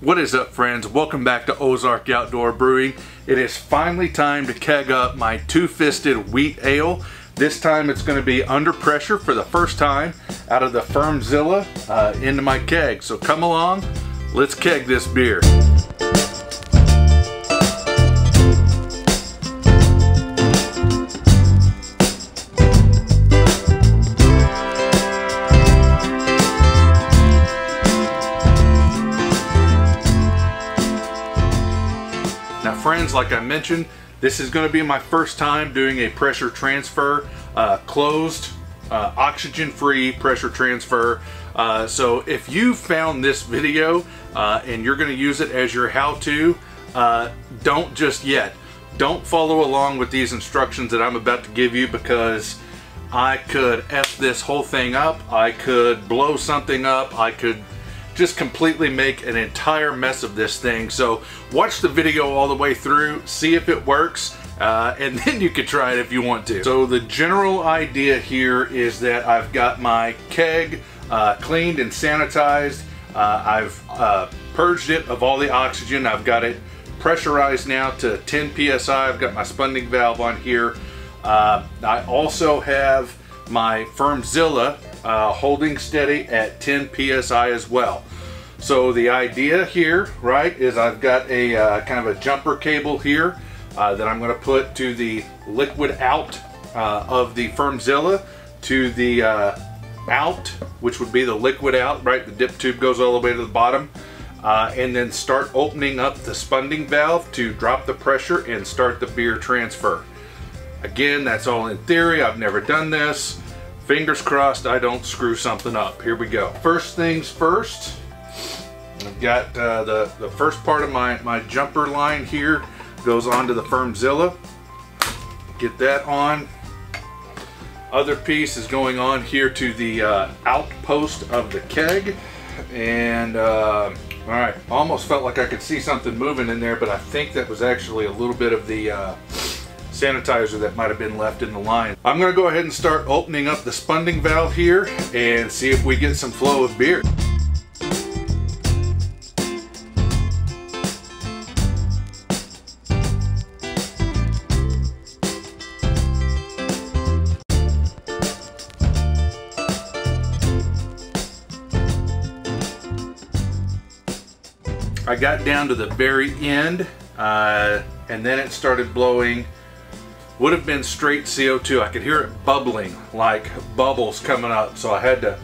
What is up, friends? Welcome back to Ozark Outdoor Brewing. It is finally time to keg up my two-fisted wheat ale. This time it's going to be under pressure for the first time out of the FermZilla into my keg. So come along, let's keg this beer. Now friends, like I mentioned, this is going to be my first time doing a pressure transfer, closed, oxygen-free pressure transfer. So if you found this video and you're going to use it as your how-to, don't just yet. Don't follow along with these instructions that I'm about to give you, because I could F this whole thing up, I could blow something up, I could just completely make an entire mess of this thing. So watch the video all the way through, see if it works, and then you can try it if you want to. So the general idea here is that I've got my keg cleaned and sanitized. I've purged it of all the oxygen. I've got it pressurized now to 10 psi. I've got my spunding valve on here. I also have my FermZilla holding steady at 10 psi as well. So the idea here, right, is I've got a kind of a jumper cable here that I'm going to put to the liquid out of the FermZilla to the out, which would be the liquid out, right? The dip tube goes all the way to the bottom, and then start opening up the spunding valve to drop the pressure and start the beer transfer. Again, that's all in theory. I've never done this. Fingers crossed I don't screw something up. Here we go. First things first, I've got the first part of my jumper line here goes onto the FermZilla. Get that on. Other piece is going on here to the outpost of the keg. And all right, almost felt like I could see something moving in there, but I think that was actually a little bit of the sanitizer that might have been left in the line. I'm going to go ahead and start opening up the spunding valve here and see if we get some flow of beer. I got down to the very end and then it started blowing. Would have been straight CO2. I could hear it bubbling, like bubbles coming up. So I had to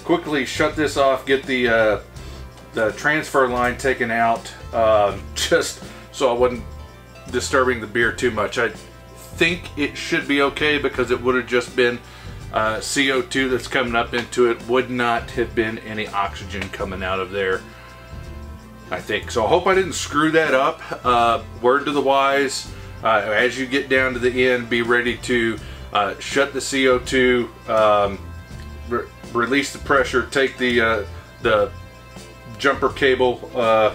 quickly shut this off, get the transfer line taken out, just so I wasn't disturbing the beer too much. I think it should be okay, because it would have just been CO2 that's coming up into it. Would not have been any oxygen coming out of there, I think. So I hope I didn't screw that up. Word to the wise, as you get down to the end, be ready to shut the CO2, release the pressure, take the jumper cable, I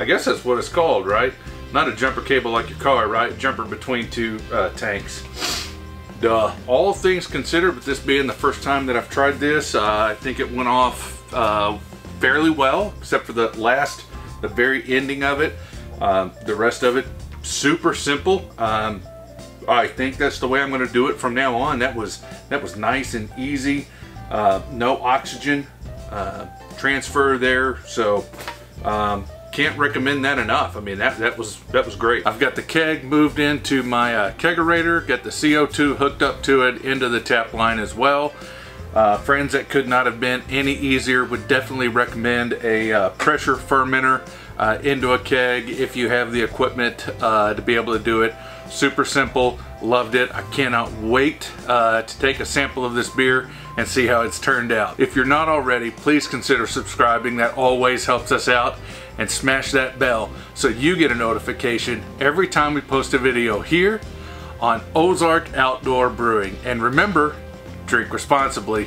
guess that's what it's called, right? Not a jumper cable like your car, right? Jumper between two tanks. Duh. All things considered, with this being the first time that I've tried this, I think it went off fairly well, except for the very ending of it. The rest of it, super simple. I think that's the way I'm going to do it from now on. That was nice and easy. No oxygen transfer there, so can't recommend that enough. I mean, that was great. I've got the keg moved into my kegerator, got the CO2 hooked up to it into the tap line as well. Friends, that could not have been any easier. Would definitely recommend a pressure fermenter into a keg if you have the equipment to be able to do it. Super simple. Loved it. I cannot wait to take a sample of this beer and see how it's turned out. If you're not already, please consider subscribing. That always helps us out. And smash that bell so you get a notification every time we post a video here on Ozark Outdoor Brewing. And remember, drink responsibly.